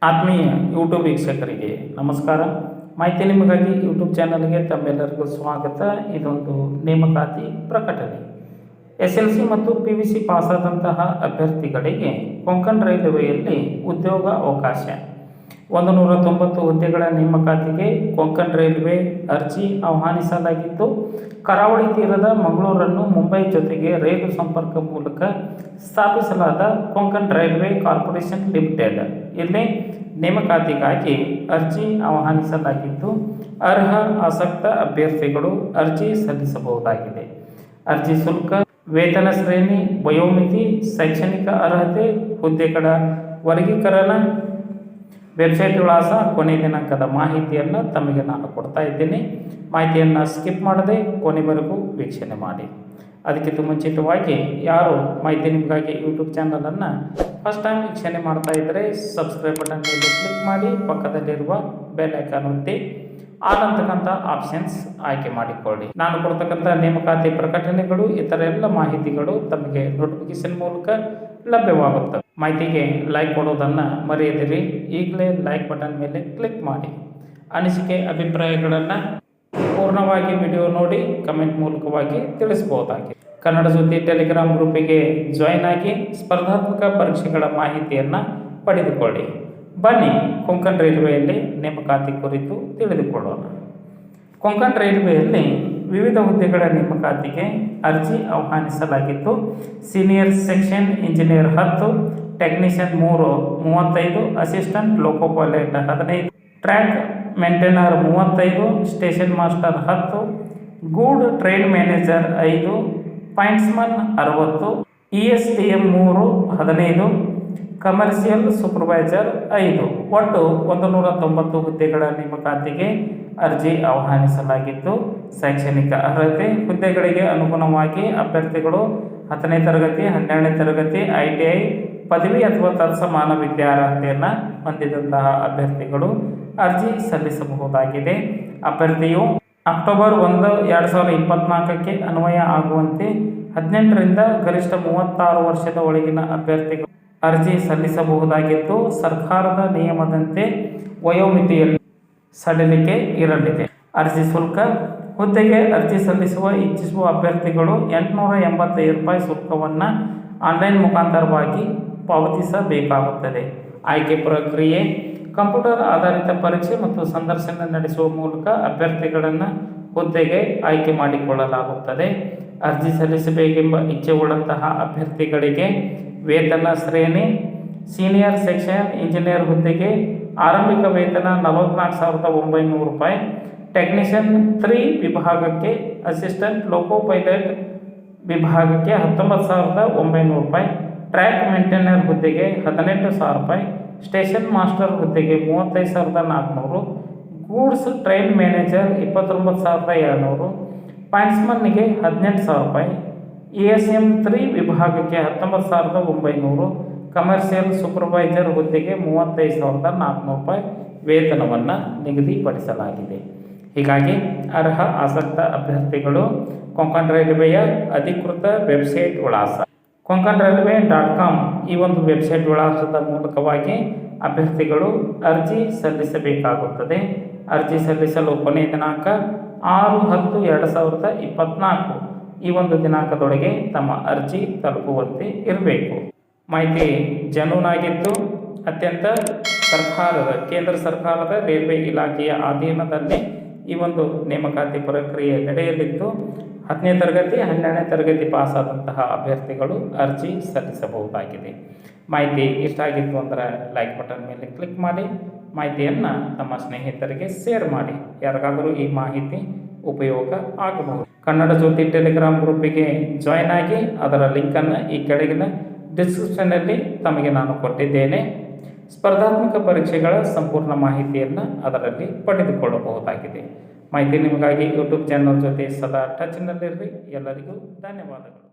ಆತ್ಮೀಯ ಯೂಟ್ಯೂಬ್ ವೀಕ್ಷಕರಿಗೆ ನಮಸ್ಕಾರ. ಮಾಹಿತಿ ನಿಮಗಾಗಿ ಯೂಟ್ಯೂಬ್ ಚಾನಲ್ಗೆ ತಮ್ಮೆಲ್ಲರಿಗೂ ಸ್ವಾಗತ. ಇದೊಂದು ನೇಮಕಾತಿ ಪ್ರಕಟಣೆ. SLC ಮತ್ತು PVC ಪಾಸಾದಂತಹ ಅಭ್ಯರ್ಥಿಗಳಿಗೆ ಕೊಂಕಣ್ ರೈಲ್ವೆಯಲ್ಲಿ ಉದ್ಯೋಗ ಅವಕಾಶ. 190 ಹುದ್ದೆಗಳ ನೇಮಕಾತಿಗೆ ಕೊಂಕಣ್ ರೈಲ್ವೆ ಅರ್ಜಿ ಆಹ್ವಾನಿಸಲಾಗಿದ್ದು, ಕರಾವಳಿ ತೀರದ ಮಂಗಳೂರನ್ನು ಮುಂಬೈ ಜೊತೆಗೆ ರೈಲು ಸಂಪರ್ಕ ಮೂಲಕ ಸ್ಥಾಪಿಸಲಾದ ಕೊಂಕಣ್ ರೈಲ್ವೆ ಕಾರ್ಪೊರೇಷನ್ ಲಿಮಿಟೆಡ್ ಇಲ್ಲಿ ನೇಮಕಾತಿಗಾಗಿ ಅರ್ಜಿ ಆಹ್ವಾನಿಸಲಾಗಿದ್ದು, ಅರ್ಹ ಆಸಕ್ತ ಅಭ್ಯರ್ಥಿಗಳು ಅರ್ಜಿ ಸಲ್ಲಿಸಬಹುದಾಗಿದೆ. ಅರ್ಜಿ ಶುಲ್ಕ, ವೇತನ ಶ್ರೇಣಿ, ವಯೋಮಿತಿ, ಶೈಕ್ಷಣಿಕ ಅರ್ಹತೆ, ಹುದ್ದೆಗಳ ವರ್ಗೀಕರಣ, ವೆಬ್ಸೈಟ್ ವಿಳಾಸ, ಕೊನೆ ದಿನಾಂಕದ ಮಾಹಿತಿಯನ್ನು ತಮಗೆ ನಾನು ಕೊಡ್ತಾ ಇದ್ದೀನಿ. ಮಾಹಿತಿಯನ್ನು ಸ್ಕಿಪ್ ಮಾಡದೆ ಕೊನೆವರೆಗೂ ವೀಕ್ಷಣೆ ಮಾಡಿ. ಅದಕ್ಕಿಂತ ಮುಂಚಿತವಾಗಿ ಯಾರು ಮಾಹಿತಿ ನಿಮಗಾಗಿ ಯೂಟ್ಯೂಬ್ ಚಾನಲನ್ನು ಫಸ್ಟ್ ಟೈಮ್ ವೀಕ್ಷಣೆ ಮಾಡ್ತಾ ಇದ್ದರೆ ಸಬ್ಸ್ಕ್ರೈಬ್ ಬಟನ್ ಮೇಲೆ ಕ್ಲಿಕ್ ಮಾಡಿ, ಪಕ್ಕದಲ್ಲಿರುವ ಬೆಲ್ ಐಕಾನ್ ಒತ್ತಿ ಆಲ್ ಅಂತಕ್ಕಂಥ ಆಪ್ಷನ್ಸ್ ಆಯ್ಕೆ ಮಾಡಿಕೊಳ್ಳಿ. ನಾನು ಕೊಡ್ತಕ್ಕಂಥ ನೇಮಕಾತಿ ಪ್ರಕಟಣೆಗಳು, ಇತರ ಎಲ್ಲ ಮಾಹಿತಿಗಳು ತಮಗೆ ನೋಟಿಫಿಕೇಶನ್ ಮೂಲಕ ಲಭ್ಯವಾಗುತ್ತವೆ. ಮಾಹಿತಿಗೆ ಲೈಕ್ ಕೊಡೋದನ್ನು ಮರೆಯದಿರಿ. ಈಗಲೇ ಲೈಕ್ ಬಟನ್ ಮೇಲೆ ಕ್ಲಿಕ್ ಮಾಡಿ. ಅನಿಸಿಕೆ ಅಭಿಪ್ರಾಯಗಳನ್ನು ಪೂರ್ಣವಾಗಿ ವಿಡಿಯೋ ನೋಡಿ ಕಮೆಂಟ್ ಮೂಲಕವಾಗಿ ತಿಳಿಸಬಹುದಾಗಿದೆ. ಕನ್ನಡ ಸುದ್ದಿ ಟೆಲಿಗ್ರಾಮ್ ಗ್ರೂಪಿಗೆ ಜಾಯಿನ್ ಆಗಿ ಸ್ಪರ್ಧಾತ್ಮಕ ಪರೀಕ್ಷೆಗಳ ಮಾಹಿತಿಯನ್ನು ಪಡೆದುಕೊಳ್ಳಿ. ಬನ್ನಿ ಕೊಂಕಣ್ ರೈಲ್ವೆಯಲ್ಲಿ ನೇಮಕಾತಿ ಕುರಿತು ತಿಳಿದುಕೊಳ್ಳೋಣ. ಕೊಂಕಣ್ ರೈಲ್ವೆಯಲ್ಲಿ ವಿವಿಧ ಹುದ್ದೆಗಳ ನೇಮಕಾತಿಗೆ ಅರ್ಜಿ ಆಹ್ವಾನಿಸಲಾಗಿದ್ದು, senior section engineer 10, technician 35, assistant loco pilot 15, track maintainer 35, station master 10, good train manager 5, pointsman 60, ESTM 3 15, commercial supervisor 5. ಒಟ್ಟು 190 ಹುದ್ದೆಗಳ ನೇಮಕಾತಿಗೆ ಅರ್ಜಿ ಆಹ್ವಾನಿಸಲಾಗಿದ್ದು, ಶೈಕ್ಷಣಿಕ ಅರ್ಹತೆ, ಹುದ್ದೆಗಳಿಗೆ ಅನುಗುಣವಾಗಿ ಅಭ್ಯರ್ಥಿಗಳು 10ನೇ ತರಗತಿ, 12ನೇ ತರಗತಿ, ITI, ಪದವಿ ಅಥವಾ ತತ್ಸಮಾನ ವಿದ್ಯಾರ್ಹತೆಯನ್ನು ಹೊಂದಿದಂತಹ ಅಭ್ಯರ್ಥಿಗಳು ಅರ್ಜಿ ಸಲ್ಲಿಸಬಹುದಾಗಿದೆ. ಅಭ್ಯರ್ಥಿಯು ಅಕ್ಟೋಬರ್ 1, 2024ಕ್ಕೆ ಅನ್ವಯ ಆಗುವಂತೆ 18ರಿಂದ ಗರಿಷ್ಠ 36 ವರ್ಷದ ಒಳಗಿನ ಅಭ್ಯರ್ಥಿಗಳು ಅರ್ಜಿ ಸಲ್ಲಿಸಬಹುದಾಗಿದ್ದು, ಸರ್ಕಾರದ ನಿಯಮದಂತೆ ವಯೋಮಿತಿಯಲ್ಲಿ ಸಡಿಲಿಕೆ ಇರಲಿದೆ. ಅರ್ಜಿ ಶುಲ್ಕ, ಹುದ್ದೆಗೆ ಅರ್ಜಿ ಸಲ್ಲಿಸುವ ಇಚ್ಛಿಸುವ ಅಭ್ಯರ್ಥಿಗಳು 885 ರೂಪಾಯಿ ಶುಲ್ಕವನ್ನು ಆನ್ಲೈನ್ ಮುಖಾಂತರವಾಗಿ ಪಾವತಿಸಬೇಕಾಗುತ್ತದೆ. ಆಯ್ಕೆ ಪ್ರಕ್ರಿಯೆ: ಕಂಪ್ಯೂಟರ್ ಆಧಾರಿತ ಪರೀಕ್ಷೆ ಮತ್ತು ಸಂದರ್ಶನ ನಡೆಸುವ ಮೂಲಕ ಅಭ್ಯರ್ಥಿಗಳನ್ನು ಹುದ್ದೆಗೆ ಆಯ್ಕೆ ಮಾಡಿಕೊಳ್ಳಲಾಗುತ್ತದೆ. ಅರ್ಜಿ ಸಲ್ಲಿಸಬೇಕೆಂಬ ಇಚ್ಛೆಯುಳ್ಳಂತಹ ಅಭ್ಯರ್ಥಿಗಳಿಗೆ ವೇತನ ಶ್ರೇಣಿ: ಸೀನಿಯರ್ ಸೆಕ್ಷನ್ ಇಂಜಿನಿಯರ್ ಹುದ್ದೆಗೆ ಆರಂಭಿಕ ವೇತನ 44,900 ರೂಪಾಯಿ, ಟೆಕ್ನಿಷಿಯನ್ 3 ವಿಭಾಗಕ್ಕೆ, ಅಸಿಸ್ಟೆಂಟ್ ಲೋಕೋ ಪೈಲಟ್ ವಿಭಾಗಕ್ಕೆ 19,900 ರೂಪಾಯಿ, ಟ್ರ್ಯಾಕ್ ಮೇಂಟೈನರ್ ಹುದ್ದೆಗೆ 18,000 ರೂಪಾಯಿ, ಸ್ಟೇಷನ್ ಮಾಸ್ಟರ್ ಹುದ್ದೆಗೆ 35,400, ಗೂಡ್ಸ್ ಟ್ರೈನ್ ಮ್ಯಾನೇಜರ್ 29,200, ಪಾಯಿಂಟ್ಸ್ಮನ್ನಿಗೆ 18,000 ರೂಪಾಯಿ, ESM 3 ವಿಭಾಗಕ್ಕೆ 19,900, ಕಮರ್ಷಿಯಲ್ ಸೂಪರ್ವೈಸರ್ ಹುದ್ದೆಗೆ 35,400 ರೂಪಾಯಿ ವೇತನವನ್ನು ನಿಗದಿಪಡಿಸಲಾಗಿದೆ. ಹೀಗಾಗಿ ಅರ್ಹ ಆಸಕ್ತ ಅಭ್ಯರ್ಥಿಗಳು ಕೊಂಕಣ್ ರೈಲ್ವೆಯ ಅಧಿಕೃತ ವೆಬ್ಸೈಟ್ ವಿಳಾಸ konkanrailway.com ಈ ಒಂದು ವೆಬ್ಸೈಟ್ ವಿಳಾಸದ ಮೂಲಕವಾಗಿ ಅಭ್ಯರ್ಥಿಗಳು ಅರ್ಜಿ ಸಲ್ಲಿಸಬೇಕಾಗುತ್ತದೆ. ಅರ್ಜಿ ಸಲ್ಲಿಸಲು ಕೊನೆಯ ದಿನಾಂಕ 6/10/2024 ಈ ಒಂದು ದಿನಾಂಕದೊಳಗೆ ತಮ್ಮ ಅರ್ಜಿ ತಲುಪುವಂತೆ ಇರಬೇಕು. ಮಾಹಿತಿ ಜೆನ್ಯೂನಾಗಿದ್ದು, ಅತ್ಯಂತ ಕೇಂದ್ರ ಸರ್ಕಾರದ ರೈಲ್ವೆ ಇಲಾಖೆಯ ಅಧೀನದಲ್ಲಿ ಈ ಒಂದು ನೇಮಕಾತಿ ಪ್ರಕ್ರಿಯೆ ನಡೆಯಲಿದ್ದು, 10ನೇ ತರಗತಿ, 12ನೇ ತರಗತಿ ಪಾಸಾದಂತಹ ಅಭ್ಯರ್ಥಿಗಳು ಅರ್ಜಿ ಸಲ್ಲಿಸಬಹುದಾಗಿದೆ. ಮಾಹಿತಿ ಇಷ್ಟ ಆಗಿತ್ತು ಅಂದರೆ ಲೈಕ್ ಬಟನ್ ಮೇಲೆ ಕ್ಲಿಕ್ ಮಾಡಿ, ಮಾಹಿತಿಯನ್ನು ತಮ್ಮ ಸ್ನೇಹಿತರಿಗೆ ಶೇರ್ ಮಾಡಿ. ಯಾರಿಗಾದರೂ ಈ ಮಾಹಿತಿ ಉಪಯೋಗ ಆಗಬಹುದು. ಕನ್ನಡ ಜ್ಯೋತಿ ಟೆಲಿಗ್ರಾಮ್ ಗ್ರೂಪಿಗೆ ಜಾಯಿನ್ ಆಗಿ ಅದರ ಲಿಂಕನ್ನು ಈ ಕೆಳಗಿನ ಡಿಸ್ಕ್ರಿಪ್ಷನ್ನಲ್ಲಿ ತಮಗೆ ನಾನು ಕೊಟ್ಟಿದ್ದೇನೆ. ಸ್ಪರ್ಧಾತ್ಮಕ ಪರೀಕ್ಷೆಗಳ ಸಂಪೂರ್ಣ ಮಾಹಿತಿಯನ್ನು ಅದರಲ್ಲಿ ಪಡೆದುಕೊಳ್ಳಬಹುದಾಗಿದೆ. ಮಾಹಿತಿ ನಿಮಗಾಗಿ ಯೂಟ್ಯೂಬ್ ಚಾನಲ್ ಜೊತೆ ಸದಾ ಟಚ್ನಲ್ಲಿರ್ರಿ. ಎಲ್ಲರಿಗೂ ಧನ್ಯವಾದಗಳು.